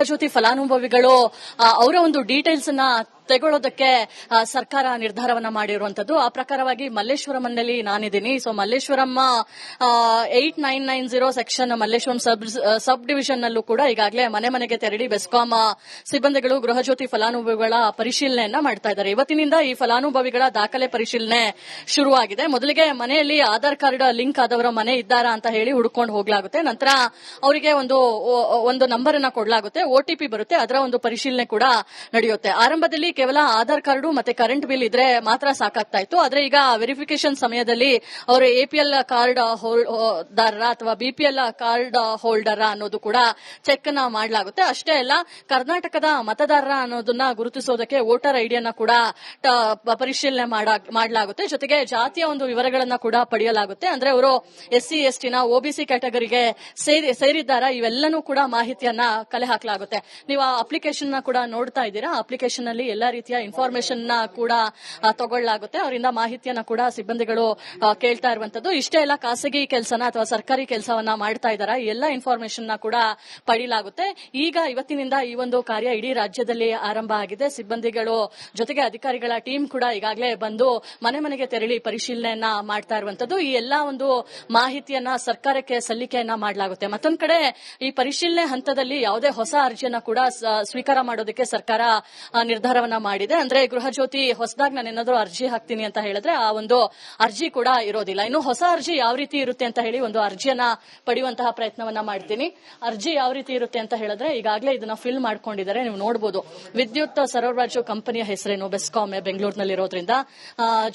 ಜ್ಯೋತಿ ಫಲಾನುಭವಿಗಳು ಅವರ ಒಂದು ಡೀಟೇಲ್ಸ್ ಅನ್ನ ತೆಗೊಳ್ಳೋದಕ್ಕೆ ಸರ್ಕಾರ ನಿರ್ಧಾರವನ್ನ ಮಾಡಿರುವಂತದ್ದು. ಆ ಪ್ರಕಾರವಾಗಿ ಮಲ್ಲೇಶ್ವರಂನಲ್ಲಿ ನಾನಿದ್ದೀನಿ. So Malleshwaram 8990 section Malleshwaram sub division ನಲ್ಲೂ ಕೂಡ ಈಗಾಗಲೇ ಮನೆ ಮನೆಗೆ ತೆರಳಿ ಬೆಸ್ಕಾಂ ಸಿಬ್ಬಂದಿಗಳು ಗೃಹಜ್ಯೋತಿ ಫಲಾನುಭವಿಗಳ ಪರಿಶೀಲನೆಯನ್ನ ಮಾಡ್ತಾ ಇದ್ದಾರೆ. ಇವತ್ತಿನಿಂದ ಈ ಫಲಾನುಭವಿಗಳ ದಾಖಲೆ ಪರಿಶೀಲನೆ ಶುರುವಾಗಿದೆ. ಮೊದಲಿಗೆ ಮನೆಯಲ್ಲಿ ಆಧಾರ್ ಕಾರ್ಡ್ ಲಿಂಕ್ ಆದವರ ಮನೆ ಇದ್ದಾರಾ ಅಂತ ಹೇಳಿ ಹುಡುಕೊಂಡು ಹೋಗ್ಲಾಗುತ್ತೆ. ನಂತರ ಅವರಿಗೆ ಒಂದು ನಂಬರ್ ಅನ್ನ ಕೊಡಲಾಗುತ್ತೆ, OTP ಬರುತ್ತೆ, ಅದರ ಒಂದು ಪರಿಶೀಲನೆ ಕೂಡ ನಡೆಯುತ್ತೆ. ಆರಂಭದಲ್ಲಿ ಕೇವಲ ಆಧಾರ್ ಕಾರ್ಡ್ ಮತ್ತೆ ಕರೆಂಟ್ ಬಿಲ್ ಇದ್ರೆ ಮಾತ್ರ ಸಾಕಾಗ್ತಾ ಇತ್ತು. ಆದ್ರೆ ಈಗ ವೆರಿಫಿಕೇಶನ್ ಸಮಯದಲ್ಲಿ ಅವರು APL ಕಾರ್ಡ್ ಹೋಲ್ಡರ್ ಅಥವಾ BPL ಕಾರ್ಡ್ ಹೋಲ್ಡರ್ ಅನ್ನೋದು ಕೂಡ ಚೆಕ್ ಅನ್ನ ಮಾಡಲಾಗುತ್ತೆ. ಅಷ್ಟೇ ಅಲ್ಲ, ಕರ್ನಾಟಕದ ಮತದಾರರ ಅನ್ನೋದನ್ನ ಗುರುತಿಸೋದಕ್ಕೆ ವೋಟರ್ ಐಡಿಯನ್ನ ಕೂಡ ಪರಿಶೀಲನೆ ಮಾಡಲಾಗುತ್ತೆ. ಜೊತೆಗೆ ಜಾತಿಯ ಒಂದು ವಿವರಗಳನ್ನ ಕೂಡ ಪಡೆಯಲಾಗುತ್ತೆ. ಅಂದ್ರೆ ಅವರು SC ST OBC ಕ್ಯಾಟಗರಿಗೆ ಸೇರಿದ್ದಾರಾ, ಇವೆಲ್ಲನೂ ಕೂಡ ಮಾಹಿತಿಯನ್ನ ಕಲೆ ಹಾಕಲಾಗುತ್ತೆ. ನೀವು ಆ ಅಪ್ಲಿಕೇಶನ್ ಕೂಡ ನೋಡ್ತಾ ಇದ್ದೀರಾ. ಅಪ್ಲಿಕೇಶನ್ ನಲ್ಲಿ ಎಲ್ಲಾ ರೀತಿಯ ಇನ್ಫಾರ್ಮೇಶನ್ ಕೂಡ ತಗೊಳ್ಳಲಾಗುತ್ತೆ. ಅವರಿಂದ ಮಾಹಿತಿಯನ್ನ ಕೂಡ ಸಿಬ್ಬಂದಿಗಳು ಕೇಳ್ತಾ ಇರುವಂತದ್ದು. ಇಷ್ಟೇ ಎಲ್ಲ ಖಾಸಗಿ ಕೆಲಸನ ಅಥವಾ ಸರ್ಕಾರಿ ಕೆಲಸವನ್ನ ಮಾಡ್ತಾ ಇದ್ದಾರಾ, ಎಲ್ಲ ಇನ್ಫಾರ್ಮೇಶನ್ ಕೂಡ ಪಡೆಯಲಾಗುತ್ತೆ. ಈಗ ಇವತ್ತಿನಿಂದ ಈ ಒಂದು ಕಾರ್ಯ ಇಡೀ ರಾಜ್ಯದಲ್ಲಿ ಆರಂಭ ಆಗಿದೆ. ಸಿಬ್ಬಂದಿಗಳು ಜೊತೆಗೆ ಅಧಿಕಾರಿಗಳ ಟೀಮ್ ಕೂಡ ಈಗಾಗಲೇ ಬಂದು ಮನೆ ಮನೆಗೆ ತೆರಳಿ ಪರಿಶೀಲನೆಯನ್ನ ಮಾಡ್ತಾ ಇರುವಂತದ್ದು. ಈ ಎಲ್ಲಾ ಒಂದು ಮಾಹಿತಿಯನ್ನ ಸರ್ಕಾರಕ್ಕೆ ಸಲ್ಲಿಕೆಯನ್ನ ಮಾಡಲಾಗುತ್ತೆ. ಮತ್ತೊಂದು ಕಡೆ ಈ ಪರಿಶೀಲನೆ ಹಂತದಲ್ಲಿ ಯಾವುದೇ ಹೊಸ ಅರ್ಜಿಯನ್ನ ಕೂಡ ಸ್ವೀಕಾರ ಮಾಡೋದಕ್ಕೆ ಸರ್ಕಾರ ನಿರ್ಧಾರವನ್ನ ಮಾಡಿದೆ. ಅಂದ್ರೆ ಗೃಹಜ್ಯೋತಿ ಹೊಸದಾಗಿ ನಾನು ಏನಾದರೂ ಅರ್ಜಿ ಹಾಕ್ತೀನಿ ಅಂತ ಹೇಳಿದ್ರೆ ಆ ಒಂದು ಅರ್ಜಿ ಕೂಡ ಇರೋದಿಲ್ಲ. ಇನ್ನು ಹೊಸ ಅರ್ಜಿ ಯಾವ ರೀತಿ ಇರುತ್ತೆ ಅಂತ ಹೇಳಿ ಒಂದು ಅರ್ಜಿಯನ್ನ ಪಡೆಯುವಂತಹ ಪ್ರಯತ್ನವನ್ನ ಮಾಡ್ತೀನಿ. ಅರ್ಜಿ ಯಾವ ರೀತಿ ಇರುತ್ತೆ ಅಂತ ಹೇಳಿದ್ರೆ ಈಗಾಗಲೇ ಇದನ್ನ ಫಿಲ್ ಮಾಡ್ಕೊಂಡಿದ್ದಾರೆ, ನೀವು ನೋಡಬಹುದು. ವಿದ್ಯುತ್ ಸರಬರಾಜು ಕಂಪನಿಯ ಹೆಸರೇನು ಬೆಸ್ಕಾಂ ಬೆಂಗಳೂರಿನಲ್ಲಿರೋದ್ರಿಂದ,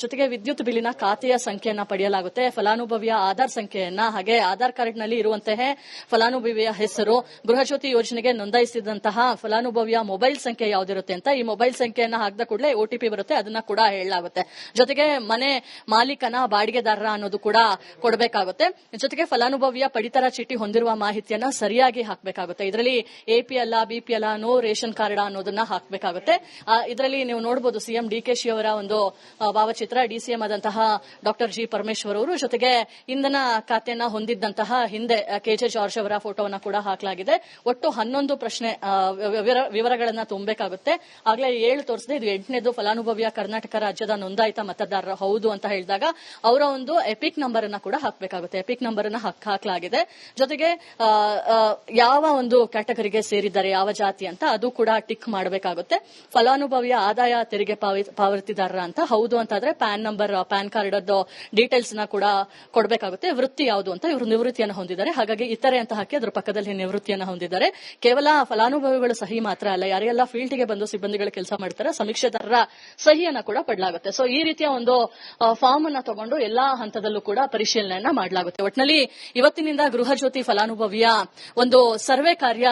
ಜೊತೆಗೆ ವಿದ್ಯುತ್ ಬಿಲ್ಲಿನ ಖಾತೆಯ ಸಂಖ್ಯೆಯನ್ನ ಪಡೆಯಲಾಗುತ್ತೆ. ಫಲಾನುಭವಿಯ ಆಧಾರ್ ಸಂಖ್ಯೆಯನ್ನ, ಹಾಗೆ ಆಧಾರ್ ಕಾರ್ಡ್ ನಲ್ಲಿ ಇರುವಂತಹ ಫಲಾನುಭವಿಯ ಹೆಸರು, ಗೃಹಜ್ಯೋತಿ ಯೋಜನೆಗೆ ನೋಂದಾಯಿಸಿದಂತಹ ಫಲಾನುಭವಿಯ ಮೊಬೈಲ್ ಸಂಖ್ಯೆ ಯಾವ್ದಿರುತ್ತೆ ಅಂತ, ಈ ಮೊಬೈಲ್ ಸಂಖ್ಯೆಯನ್ನ ಹಾಕಿದ ಕೂಡಲೇ OTP ಬರುತ್ತೆ, ಅದನ್ನ ಕೂಡ ಹೇಳಲಾಗುತ್ತೆ. ಜೊತೆಗೆ ಮನೆ ಮಾಲೀಕನ ಬಾಡಿಗೆದಾರರ ಅನ್ನೋದು ಕೂಡ ಕೊಡಬೇಕಾಗುತ್ತೆ. ಜೊತೆಗೆ ಫಲಾನುಭವಿಯ ಪಡಿತರ ಚೀಟಿ ಹೊಂದಿರುವ ಮಾಹಿತಿಯನ್ನ ಸರಿಯಾಗಿ ಹಾಕಬೇಕಾಗುತ್ತೆ. ಇದರಲ್ಲಿ APL BPL ರೇಷನ್ ಕಾರ್ಡ್ ಅನ್ನೋದನ್ನ ಹಾಕಬೇಕಾಗುತ್ತೆ. ಇದರಲ್ಲಿ ನೀವು ನೋಡಬಹುದು CM DKಶಿ ಅವರ ಒಂದು ಭಾವಚಿತ್ರ, DCM ಆದಂತಹ ಡಾಕ್ಟರ್ G ಪರಮೇಶ್ವರ್ ಅವರು, ಜೊತೆಗೆ ಇಂಧನ ಖಾತೆಯನ್ನ ಹೊಂದಿದ್ದಂತಹ ಹಿಂದೆ KJ ಜಾರ್ಜ್ ಅವರ ಫೋಟೋವನ್ನ ಕೂಡ ಹಾಕಲಾಗಿದೆ. ಒಟ್ಟು 11 ಪ್ರಶ್ನೆ ವಿವರಗಳನ್ನ ತುಂಬಬೇಕಾಗುತ್ತೆ. ಆಗ್ಲೇ 7 ತೋರಿಸಿದೆ, ಇದು 8ನೇದು. ಫಲಾನುಭವಿಯ ಕರ್ನಾಟಕ ರಾಜ್ಯದ ನೋಂದಾಯಿತ ಮತದಾರರ ಹೌದು ಅಂತ ಹೇಳಿದಾಗ ಅವರ ಒಂದು ಎಪಿಕ್ ನಂಬರ್ ಅನ್ನ ಕೂಡ ಹಾಕಬೇಕಾಗುತ್ತೆ. ಎಪಿಕ್ ನಂಬರ್ ಅನ್ನ ಹಾಕಲಾಗಿದೆ. ಜೊತೆಗೆ ಯಾವ ಒಂದು ಕ್ಯಾಟಗರಿಗೆ ಸೇರಿದ್ದಾರೆ, ಯಾವ ಜಾತಿ ಅಂತ ಅದು ಕೂಡ ಟಿಕ್ ಮಾಡಬೇಕಾಗುತ್ತೆ. ಫಲಾನುಭವಿಯ ಆದಾಯ ತೆರಿಗೆ ಪಾವತಿದಾರರ ಅಂತ ಹೌದು ಅಂತಾದ್ರೆ PAN number, PAN card details ನ ಕೂಡ ಕೊಡಬೇಕಾಗುತ್ತೆ. ವೃತ್ತಿ ಯಾವುದು ಅಂತ, ಇವರು ನಿವೃತ್ತಿಯನ್ನು ಹೊಂದಿದ್ದಾರೆ, ಹಾಗಾಗಿ ಇತರೆ ಅಂತ ಹಾಕಿ ಅದ್ರ ಪಕ್ಕದಲ್ಲಿ ನಿವೃತ್ತಿಯನ್ನು ಹೊಂದಿದ್ದಾರೆ. ಕೇವಲ ಫಲಾನುಭವಿಗಳು ಸಹಿ ಮಾತ್ರ ಅಲ್ಲ, ಯಾರೆಲ್ಲ ಫೀಲ್ಡ್ ಗೆ ಬಂದು ಸಿಬ್ಬಂದಿಗಳು ಕೆಲಸ ಮಾಡ್ತಾರೆ ಸಮೀಕ್ಷೆದಾರರ ಸಹಿಯನ್ನ ಕೂಡ ಪಡಲಾಗುತ್ತೆ. ಸೊ ಈ ರೀತಿಯ ಒಂದು ಫಾರ್ಮ್ ಅನ್ನ ತಗೊಂಡು ಎಲ್ಲಾ ಹಂತದಲ್ಲೂ ಕೂಡ ಪರಿಶೀಲನೆಯನ್ನ ಮಾಡಲಾಗುತ್ತೆ. ಒಟ್ಟಿನಲ್ಲಿ ಇವತ್ತಿನಿಂದ ಗೃಹಜ್ಯೋತಿ ಫಲಾನುಭವಿಯ ಒಂದು ಸರ್ವೆ ಕಾರ್ಯ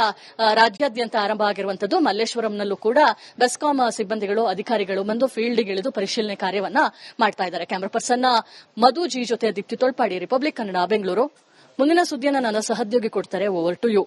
ರಾಜ್ಯಾದ್ಯಂತ ಆರಂಭ ಆಗಿರುವಂತದ್ದು. ಮಲ್ಲೇಶ್ವರಂನಲ್ಲೂ ಕೂಡ ಬೆಸ್ಕಾಂ ಸಿಬ್ಬಂದಿಗಳು, ಅಧಿಕಾರಿಗಳು ಬಂದು ಫೀಲ್ಡ್ ಇಳಿದು ಪರಿಶೀಲನೆ ಕಾರ್ಯವನ್ನ ಮಾಡ್ತಾ ಇದ್ದಾರೆ. ಕ್ಯಾಮರಾ ಪರ್ಸನ್ ಮಧು ಜಿ ಜೊತೆ ದೀಪ್ತಿ ತೊಳ್ಪಾಡಿ, ರಿಪಬ್ಲಿಕ್ ಕನ್ನಡ, ಬೆಂಗಳೂರು. ಮುಂದಿನ ಸುದ್ದಿಯನ್ನು ನನ್ನ ಸಹೋದ್ಯೋಗಿ ಕೊಡ್ತಾರೆ. Over to you.